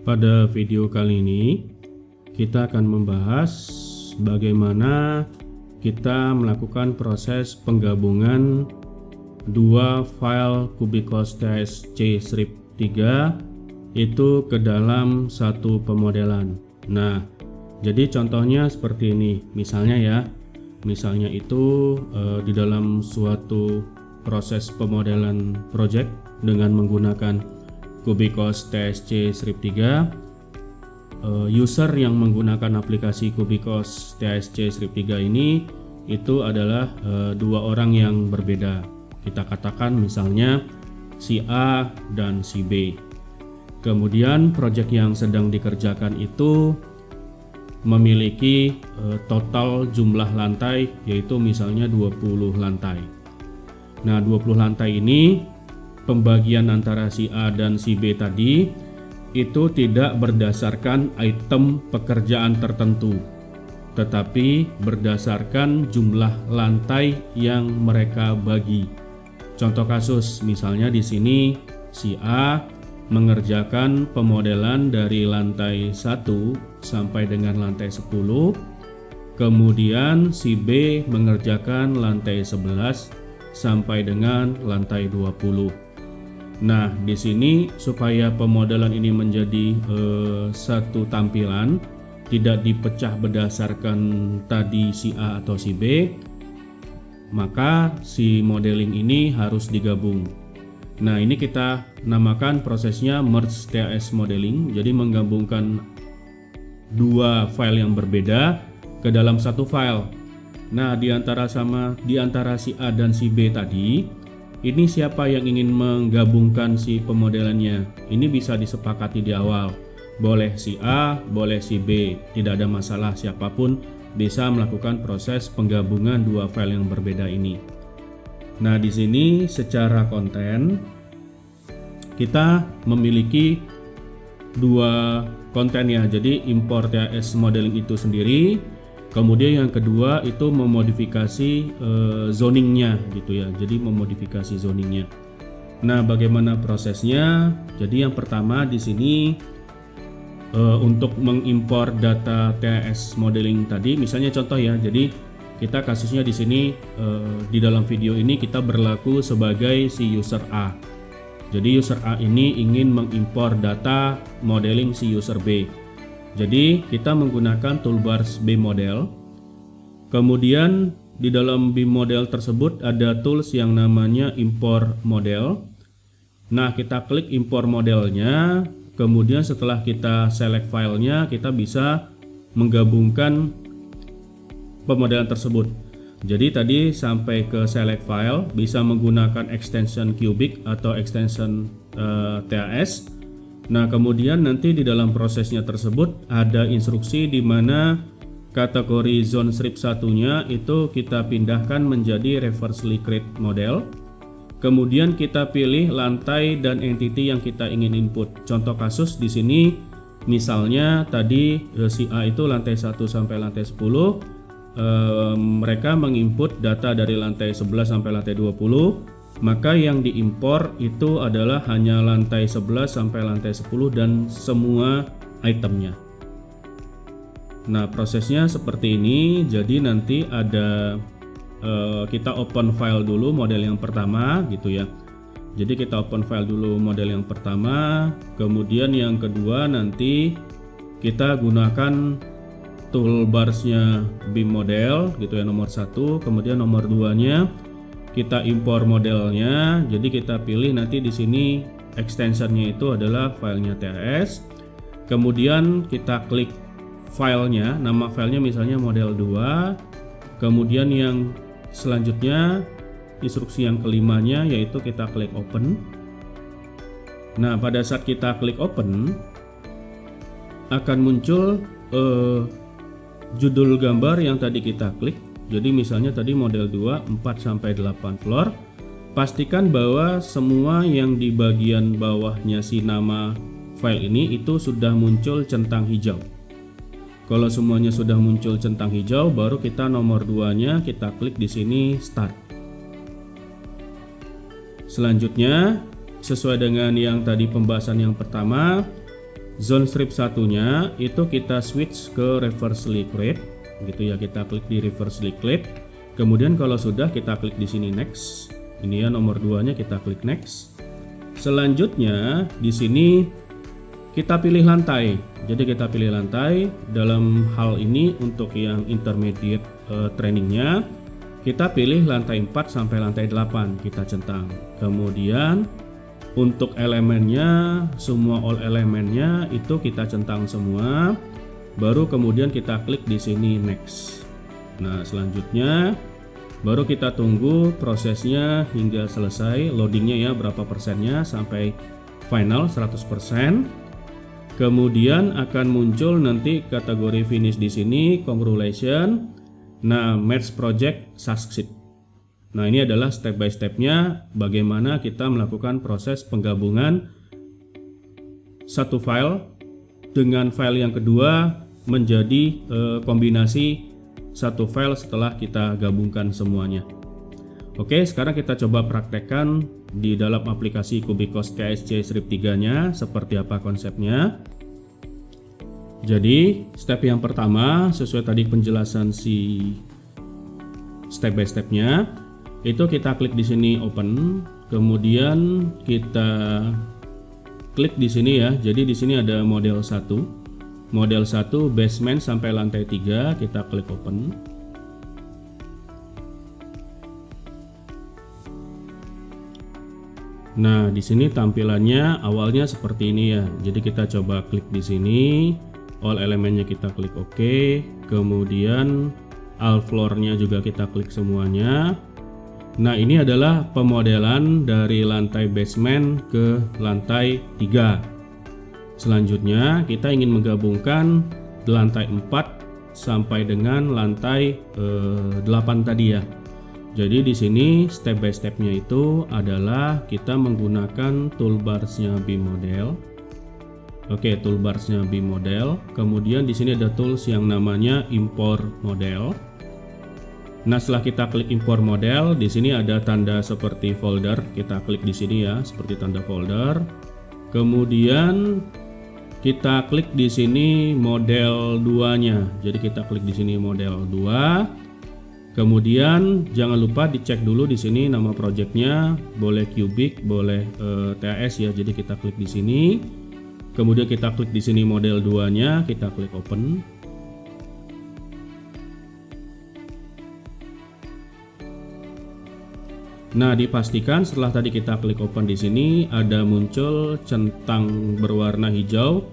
Pada video kali ini kita akan membahas bagaimana kita melakukan proses penggabungan dua file Kubikos TSC Strip 3 itu ke dalam satu pemodelan. Nah, jadi contohnya seperti ini. Misalnya itu di dalam suatu proses pemodelan project dengan menggunakan Kubikos TSC Strip 3, user yang menggunakan aplikasi Kubikos TSC Strip 3 ini itu adalah dua orang yang berbeda. Kita katakan misalnya si A dan si B. Kemudian project yang sedang dikerjakan itu memiliki total jumlah lantai, yaitu misalnya 20 lantai. Nah, 20 lantai ini pembagian antara si A dan si B tadi itu tidak berdasarkan item pekerjaan tertentu, tetapi berdasarkan jumlah lantai yang mereka bagi. Contoh kasus misalnya di sini si A mengerjakan pemodelan dari lantai 1 sampai dengan lantai 10, kemudian si B mengerjakan lantai 11 sampai dengan lantai 20. Nah, di sini supaya pemodelan ini menjadi satu tampilan, tidak dipecah berdasarkan tadi si A atau si B, maka si modeling ini harus digabung. Nah, ini kita namakan prosesnya merge TAS modeling, jadi menggabungkan dua file yang berbeda ke dalam satu file. Nah, di antara si A dan si B tadi, ini siapa yang ingin menggabungkan si pemodelannya? Ini bisa disepakati di awal. Boleh si A, boleh si B, tidak ada masalah, siapapun bisa melakukan proses penggabungan dua file yang berbeda ini. Nah, di sini secara konten kita memiliki dua konten ya. Jadi import TAS modeling itu sendiri, kemudian yang kedua itu memodifikasi zoningnya gitu ya. Jadi memodifikasi zoningnya. Nah, bagaimana prosesnya? Jadi yang pertama di sini untuk mengimpor data TAS modeling tadi, misalnya contoh ya. Jadi kita kasusnya di sini di dalam video ini kita berlaku sebagai si user A. Jadi user A ini ingin mengimpor data modeling si user B. Jadi kita menggunakan toolbars BIM model. Kemudian di dalam BIM model tersebut ada tools yang namanya import model. Nah, kita klik import modelnya. Kemudian setelah kita select filenya, kita bisa menggabungkan pemodelan tersebut. Jadi tadi sampai ke select file bisa menggunakan extension Kubik atau extension TAS. Nah, kemudian nanti di dalam prosesnya tersebut ada instruksi di mana kategori zone strip satunya itu kita pindahkan menjadi reversely create model. Kemudian kita pilih lantai dan entity yang kita ingin input. Contoh kasus di sini misalnya tadi si A itu lantai 1 sampai lantai 10. Mereka menginput data dari lantai 11 sampai lantai 20, maka yang diimpor itu adalah hanya lantai 11 sampai lantai 10 dan semua itemnya. Nah, prosesnya seperti ini. Jadi nanti ada kita open file dulu model yang pertama gitu ya. Jadi kita open file dulu model yang pertama, kemudian yang kedua nanti kita gunakan toolbarsnya BIM model gitu ya, nomor 1, kemudian nomor 2-nya kita impor modelnya. Jadi kita pilih nanti di sini extensionnya itu adalah filenya TAS. Kemudian kita klik filenya, nama filenya misalnya model 2. Kemudian yang selanjutnya instruksi yang kelimanya yaitu kita klik open. Nah, pada saat kita klik open akan muncul judul gambar yang tadi kita klik. Jadi misalnya tadi model 2 4 sampai 8 floor. Pastikan bahwa semua yang di bagian bawahnya si nama file ini itu sudah muncul centang hijau. Kalau semuanya sudah muncul centang hijau, baru kita nomor 2-nya kita klik di sini start. Selanjutnya, sesuai dengan yang tadi pembahasan yang pertama, zone strip satunya itu kita switch ke reversely clip gitu ya, kita klik di reversely clip. Kemudian kalau sudah kita klik di sini next. Ini ya nomor 2-nya, kita klik next. Selanjutnya di sini kita pilih lantai. Jadi kita pilih lantai. Dalam hal ini untuk yang intermediate trainingnya kita pilih lantai 4 sampai lantai 8, kita centang. Kemudian untuk elemennya, semua all elemennya itu kita centang semua. Baru kemudian kita klik di sini next. Nah, selanjutnya baru kita tunggu prosesnya hingga selesai loadingnya ya, berapa persennya sampai final 100%. Kemudian akan muncul nanti kategori finish di sini, congratulations. Nah, merge project succeed. Nah, ini adalah step by stepnya bagaimana kita melakukan proses penggabungan satu file dengan file yang kedua menjadi kombinasi satu file setelah kita gabungkan semuanya. Oke, sekarang kita coba praktekkan di dalam aplikasi Cubicos TSC Strip 3-nya seperti apa konsepnya. Jadi, step yang pertama sesuai tadi penjelasan si step by stepnya, itu kita klik di sini open, kemudian kita klik di sini ya. Jadi di sini ada model 1. Model 1 basement sampai lantai 3, kita klik open. Nah, di sini tampilannya awalnya seperti ini ya. Jadi kita coba klik di sini, all elemennya kita klik OK, kemudian all floor-nya juga kita klik semuanya. Nah, ini adalah pemodelan dari lantai basement ke lantai 3. Selanjutnya kita ingin menggabungkan lantai 4 sampai dengan lantai 8 tadi ya. Jadi di sini step by stepnya itu adalah kita menggunakan toolbarsnya BIM-model. Oke, toolbarsnya BIM-model. Kemudian di sini ada tools yang namanya import model. Nah, setelah kita klik import model, di sini ada tanda seperti folder. Kita klik di sini ya, seperti tanda folder. Kemudian kita klik di sini model 2-nya. Jadi kita klik di sini model 2. Kemudian jangan lupa dicek dulu di sini nama projectnya, boleh Cubic, boleh TAS ya. Jadi kita klik di sini. Kemudian kita klik di sini model 2-nya, kita klik open. Nah, dipastikan setelah tadi kita klik open di sini ada muncul centang berwarna hijau.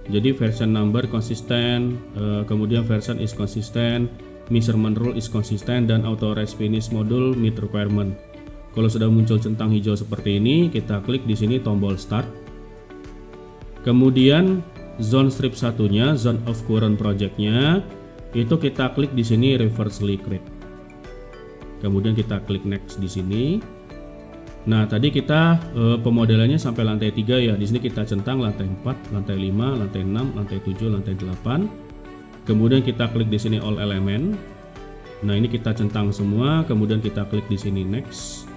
Jadi version number konsisten, kemudian version is consistent, measurement rule is consistent, dan auto rest finish module meet requirement. Kalau sudah muncul centang hijau seperti ini, kita klik di sini tombol start. Kemudian zone strip satunya, zone of current projectnya, itu kita klik di sini reversely clip. Kemudian kita klik next di sini. Nah, tadi kita pemodelannya sampai lantai 3 ya. Di sini kita centang lantai 4, lantai 5, lantai 6, lantai 7, lantai 8. Kemudian kita klik di sini all element. Nah, ini kita centang semua, kemudian kita klik di sini next.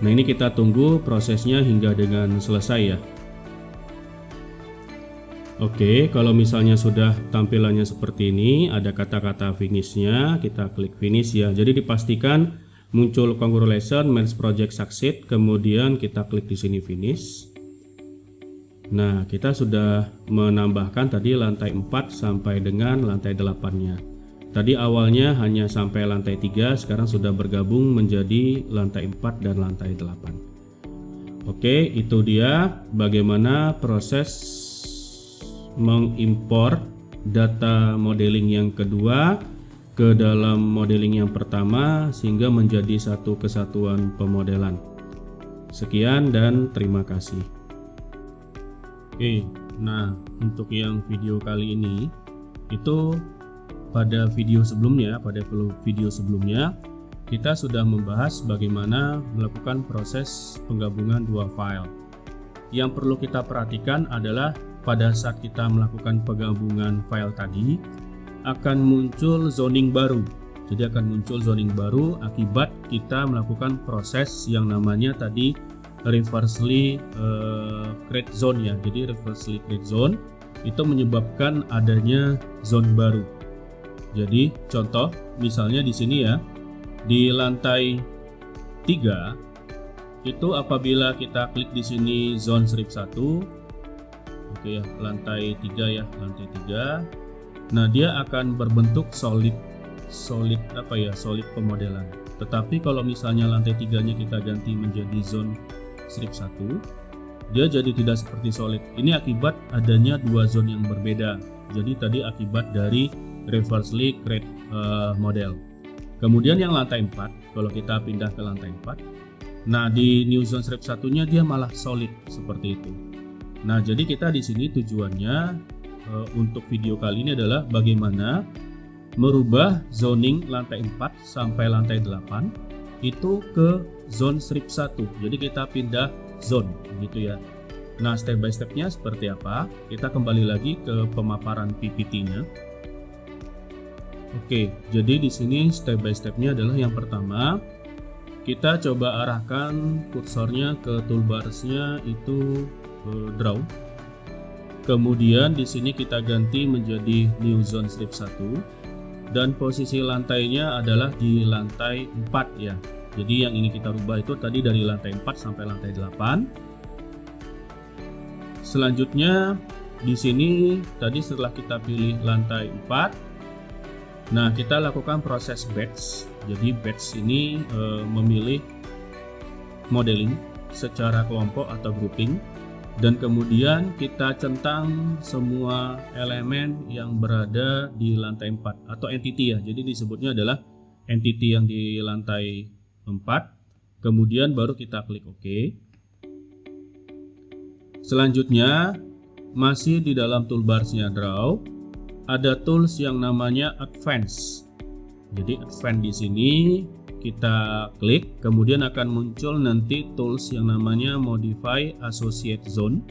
Nah, ini kita tunggu prosesnya hingga dengan selesai ya. Oke, kalau misalnya sudah tampilannya seperti ini, ada kata-kata finishnya, kita klik finish ya. Jadi dipastikan muncul congratulations, merge project succeed, kemudian kita klik di sini finish. Nah, kita sudah menambahkan tadi lantai 4 sampai dengan lantai 8-nya. Tadi awalnya hanya sampai lantai 3, sekarang sudah bergabung menjadi lantai 4 dan lantai 8. Oke, itu dia bagaimana proses mengimpor data modeling yang kedua ke dalam modeling yang pertama sehingga menjadi satu kesatuan pemodelan. Sekian dan terima kasih. Oke, nah untuk yang video kali ini itu pada video sebelumnya kita sudah membahas bagaimana melakukan proses penggabungan dua file. Yang perlu kita perhatikan adalah pada saat kita melakukan penggabungan file tadi akan muncul zoning baru. Jadi akan muncul zoning baru akibat kita melakukan proses yang namanya tadi reversely create zone ya. Jadi reversely create zone itu menyebabkan adanya zone baru. Jadi contoh misalnya di sini ya, di lantai 3 itu apabila kita klik di sini zone strip 1, oke ya, lantai 3 ya, lantai 3. Nah, dia akan berbentuk solid pemodelan. Tetapi kalau misalnya lantai 3-nya kita ganti menjadi zone strip 1, dia jadi tidak seperti solid. Ini akibat adanya dua zone yang berbeda. Jadi tadi akibat dari reversely create model. Kemudian yang lantai 4, kalau kita pindah ke lantai 4, nah di new zone strip 1-nya dia malah solid seperti itu. Nah, jadi kita di sini tujuannya untuk video kali ini adalah bagaimana merubah zoning lantai 4 sampai lantai 8 itu ke zone strip 1. Jadi kita pindah zone gitu ya. Nah, step by stepnya seperti apa? Kita kembali lagi ke pemaparan PPT-nya. Oke, jadi di sini step by stepnya adalah yang pertama, kita coba arahkan kursornya ke toolbarsnya itu draw. Kemudian di sini kita ganti menjadi new zone strip 1 dan posisi lantainya adalah di lantai 4 ya. Jadi yang ini kita rubah itu tadi dari lantai 4 sampai lantai 8. Selanjutnya di sini tadi setelah kita pilih lantai 4, nah kita lakukan proses batch. Jadi batch ini memilih modeling secara kelompok atau grouping, dan kemudian kita centang semua elemen yang berada di lantai 4 atau entity ya. Jadi disebutnya adalah entity yang di lantai 4. Kemudian baru kita klik OK. Selanjutnya masih di dalam toolbarsnya draw, ada tools yang namanya advance. Jadi advance di sini kita klik, kemudian akan muncul nanti tools yang namanya modify associate zone.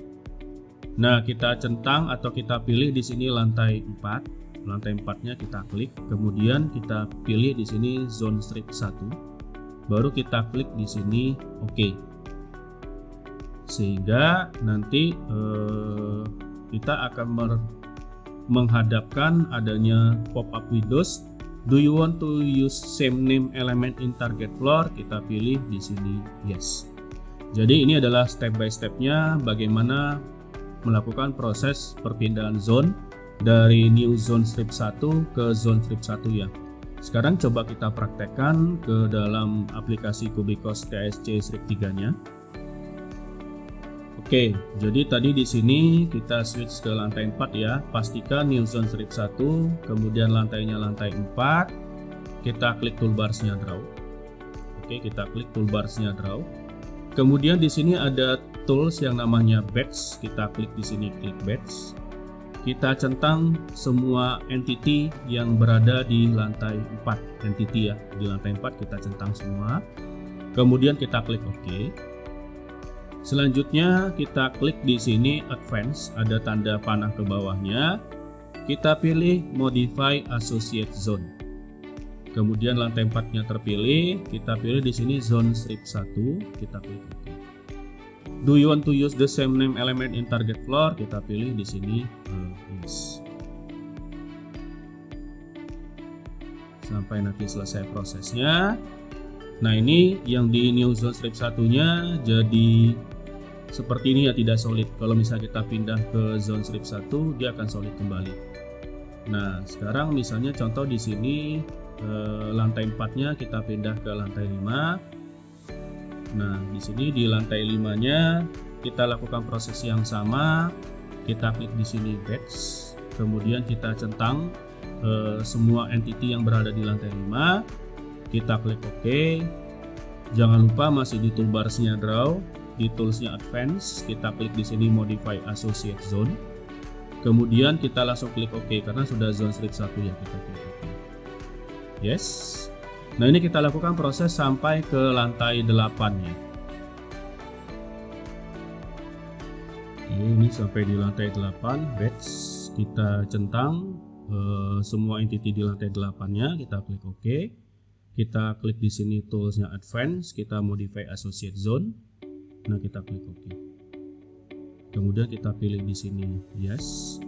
Nah, kita centang atau kita pilih di sini lantai 4. Lantai 4-nya kita klik, kemudian kita pilih di sini zone strip 1. Baru kita klik di sini OK. Sehingga nanti kita akan menghadapkan adanya pop-up windows. Do you want to use same name element in target floor? Kita pilih di sini yes. Jadi ini adalah step by stepnya bagaimana melakukan proses perpindahan zone dari new zone strip 1 ke zone strip 1 ya. Sekarang coba kita praktekkan ke dalam aplikasi Cubicos TSC strip 3-nya. Oke, jadi tadi di sini kita switch ke lantai 4 ya. Pastikan new zone strip 1, kemudian lantainya lantai 4. Kita klik toolbarsnya draw. Oke, kita klik toolbarsnya draw. Kemudian di sini ada tools yang namanya batch. Kita klik di sini, klik batch. Kita centang semua entity yang berada di lantai 4 entity ya. Di lantai 4 kita centang semua. Kemudian kita klik OK. Selanjutnya kita klik di sini advance, ada tanda panah ke bawahnya. Kita pilih modify associate zone. Kemudian lantai 4-nya terpilih, kita pilih di sini zone strip 1, kita klik OK. Do you want to use the same name element in target floor? Kita pilih di sini yes. Sampai nanti selesai prosesnya. Nah, ini yang di new zone strip 1-nya jadi seperti ini ya, tidak solid. Kalau misalnya kita pindah ke zone strip 1, dia akan solid kembali. Nah, sekarang misalnya contoh di sini lantai 4-nya kita pindah ke lantai 5. Nah, di sini di lantai 5-nya kita lakukan proses yang sama. Kita klik di sini batch, kemudian kita centang semua entity yang berada di lantai 5. Kita klik OK. Jangan lupa masih di toolbarsnya draw. Di toolsnya advance kita klik di sini modify associate zone, kemudian kita langsung klik OK karena sudah zone strip 1 ya, kita klik OK. Yes. Nah, ini kita lakukan proses sampai ke lantai 8 ya. Ini sampai di lantai 8 batch, kita centang semua entity di lantai 8-nya, kita klik OK. Kita klik di sini toolsnya advance, kita modify associate zone. Nah, kita klik OK. Kemudian kita pilih di sini yes.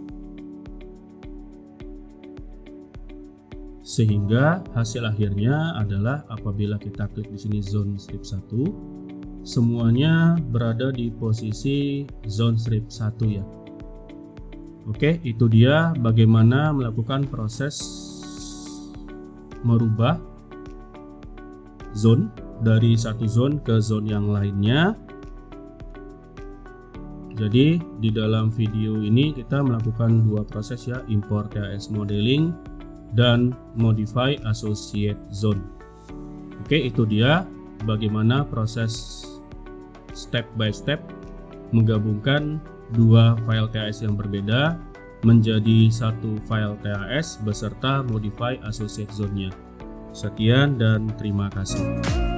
Sehingga hasil akhirnya adalah apabila kita klik di sini zone strip 1, semuanya berada di posisi zone strip 1 ya. Oke, itu dia bagaimana melakukan proses merubah zone dari satu zone ke zone yang lainnya. Jadi di dalam video ini kita melakukan dua proses ya, import TAS modeling dan modify associate zone. Oke, itu dia bagaimana proses step by step menggabungkan dua file TAS yang berbeda menjadi satu file TAS beserta modify associate zone-nya. Sekian dan terima kasih.